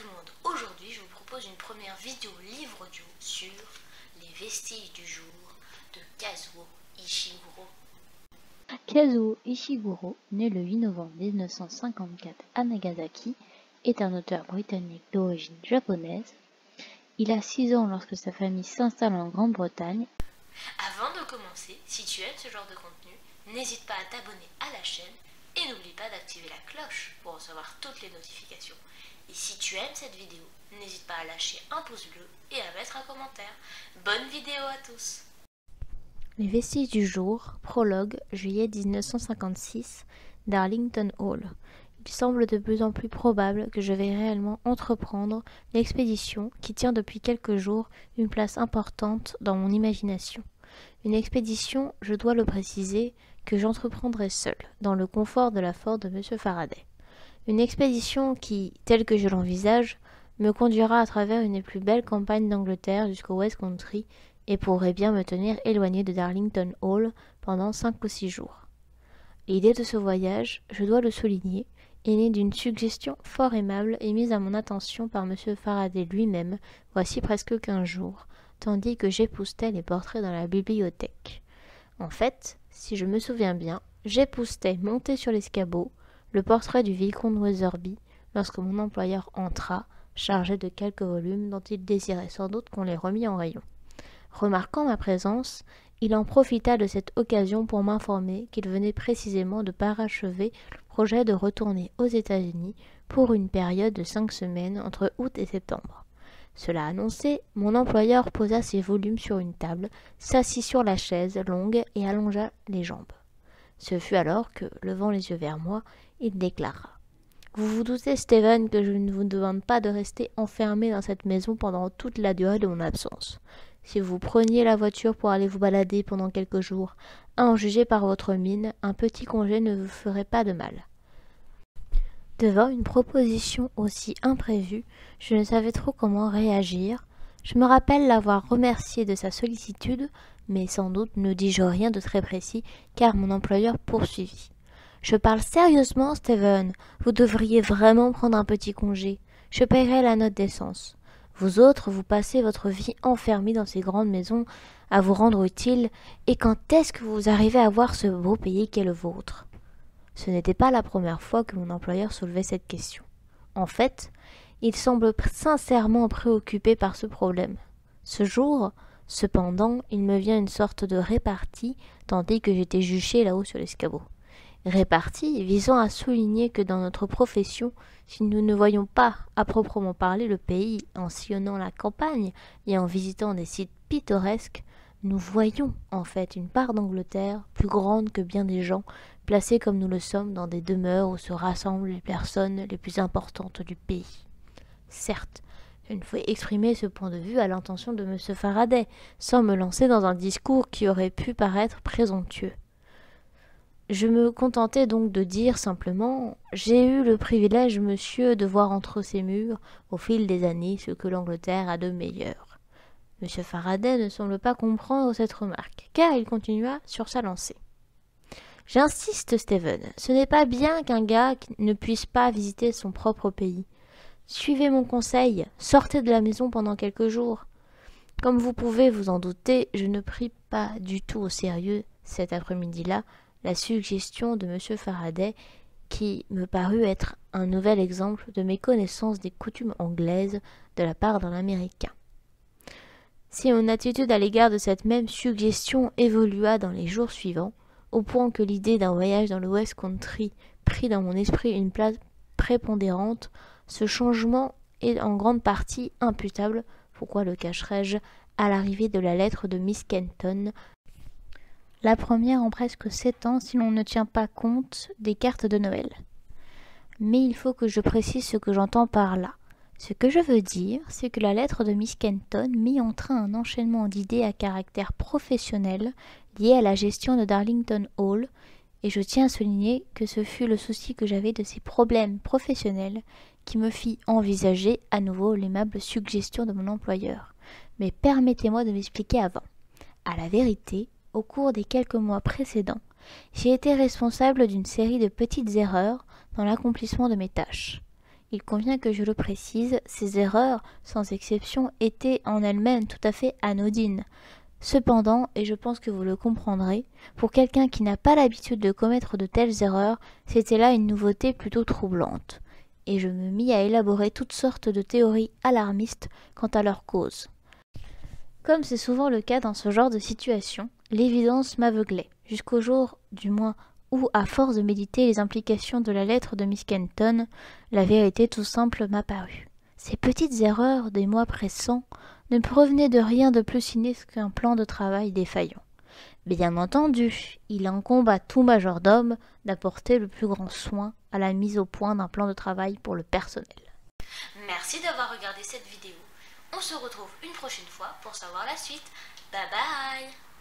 tout le monde, aujourd'hui je vous propose une première vidéo livre audio sur les vestiges du jour de Kazuo Ishiguro. Kazuo Ishiguro, né le 8 novembre 1954 à Nagasaki, est un auteur britannique d'origine japonaise. Il a 6 ans lorsque sa famille s'installe en Grande-Bretagne. Avant de commencer, si tu aimes ce genre de contenu, n'hésite pas à t'abonner à la chaîne et n'oublie pas d'activer la cloche pour recevoir toutes les notifications. Et si tu aimes cette vidéo, n'hésite pas à lâcher un pouce bleu et à mettre un commentaire. Bonne vidéo à tous! Les vestiges du jour, prologue, juillet 1956, Darlington Hall. Il semble de plus en plus probable que je vais réellement entreprendre l'expédition qui tient depuis quelques jours une place importante dans mon imagination. Une expédition, je dois le préciser, que j'entreprendrai seul, dans le confort de la Ford de M. Faraday. Une expédition qui, telle que je l'envisage, me conduira à travers une des plus belles campagnes d'Angleterre jusqu'au West Country et pourrait bien me tenir éloigné de Darlington Hall pendant 5 ou 6 jours. L'idée de ce voyage, je dois le souligner, est née d'une suggestion fort aimable et mise à mon attention par M. Faraday lui-même, voici presque 15 jours, tandis que j'époussetais les portraits dans la bibliothèque. En fait, si je me souviens bien, j'époussetais monté sur l'escabeau le portrait du vicomte Weatherby lorsque mon employeur entra, chargé de quelques volumes dont il désirait sans doute qu'on les remît en rayon. Remarquant ma présence, il en profita de cette occasion pour m'informer qu'il venait précisément de parachever le projet de retourner aux États-Unis pour une période de 5 semaines entre août et septembre. Cela annoncé, mon employeur posa ses volumes sur une table, s'assit sur la chaise longue et allongea les jambes. Ce fut alors que, levant les yeux vers moi, il déclara : « Vous vous doutez, Stephen, que je ne vous demande pas de rester enfermé dans cette maison pendant toute la durée de mon absence. Si vous preniez la voiture pour aller vous balader pendant quelques jours, à en juger par votre mine, un petit congé ne vous ferait pas de mal. » Devant une proposition aussi imprévue, je ne savais trop comment réagir. Je me rappelle l'avoir remercié de sa sollicitude, mais sans doute ne dis-je rien de très précis, car mon employeur poursuivit. « Je parle sérieusement, Stephen. Vous devriez vraiment prendre un petit congé. Je paierai la note d'essence. Vous autres, vous passez votre vie enfermés dans ces grandes maisons à vous rendre utile, et quand est-ce que vous arrivez à voir ce beau pays qu'est le vôtre ?» Ce n'était pas la première fois que mon employeur soulevait cette question. En fait, il semble sincèrement préoccupé par ce problème. Ce jour, cependant, il me vient une sorte de répartie, tandis que j'étais juché là-haut sur l'escabeau. Répartie visant à souligner que dans notre profession, si nous ne voyons pas à proprement parler le pays en sillonnant la campagne et en visitant des sites pittoresques, nous voyons en fait une part d'Angleterre plus grande que bien des gens placés comme nous le sommes dans des demeures où se rassemblent les personnes les plus importantes du pays. Certes, je ne pouvais exprimer ce point de vue à l'intention de M. Faraday, sans me lancer dans un discours qui aurait pu paraître présomptueux. Je me contentais donc de dire simplement « J'ai eu le privilège, monsieur, de voir entre ces murs, au fil des années, ce que l'Angleterre a de meilleur. » M. Faraday ne semble pas comprendre cette remarque, car il continua sur sa lancée. « J'insiste, Stephen, ce n'est pas bien qu'un gars ne puisse pas visiter son propre pays. Suivez mon conseil, sortez de la maison pendant quelques jours. » Comme vous pouvez vous en douter, je ne pris pas du tout au sérieux, cet après-midi-là, la suggestion de M. Faraday, qui me parut être un nouvel exemple de méconnaissance des coutumes anglaises de la part d'un Américain. Si mon attitude à l'égard de cette même suggestion évolua dans les jours suivants, au point que l'idée d'un voyage dans le West Country prit dans mon esprit une place prépondérante, ce changement est en grande partie imputable, pourquoi le cacherais-je, à l'arrivée de la lettre de Miss Kenton, la première en presque 7 ans si l'on ne tient pas compte des cartes de Noël. Mais il faut que je précise ce que j'entends par là. Ce que je veux dire, c'est que la lettre de Miss Kenton mit en train un enchaînement d'idées à caractère professionnel liées à la gestion de Darlington Hall, et je tiens à souligner que ce fut le souci que j'avais de ces problèmes professionnels qui me fit envisager à nouveau l'aimable suggestion de mon employeur. Mais permettez-moi de m'expliquer avant. À la vérité, au cours des quelques mois précédents, j'ai été responsable d'une série de petites erreurs dans l'accomplissement de mes tâches. Il convient que je le précise, ces erreurs, sans exception, étaient en elles-mêmes tout à fait anodines. Cependant, et je pense que vous le comprendrez, pour quelqu'un qui n'a pas l'habitude de commettre de telles erreurs, c'était là une nouveauté plutôt troublante. Et je me mis à élaborer toutes sortes de théories alarmistes quant à leur cause. Comme c'est souvent le cas dans ce genre de situation, l'évidence m'aveuglait, jusqu'au jour, du moins, où, à force de méditer les implications de la lettre de Miss Kenton, la vérité tout simple m'apparut. Ces petites erreurs des mois pressants ne provenaient de rien de plus sinistre qu'un plan de travail défaillant. Bien entendu, il incombe à tout majordome d'apporter le plus grand soin à la mise au point d'un plan de travail pour le personnel. Merci d'avoir regardé cette vidéo. On se retrouve une prochaine fois pour savoir la suite. Bye bye!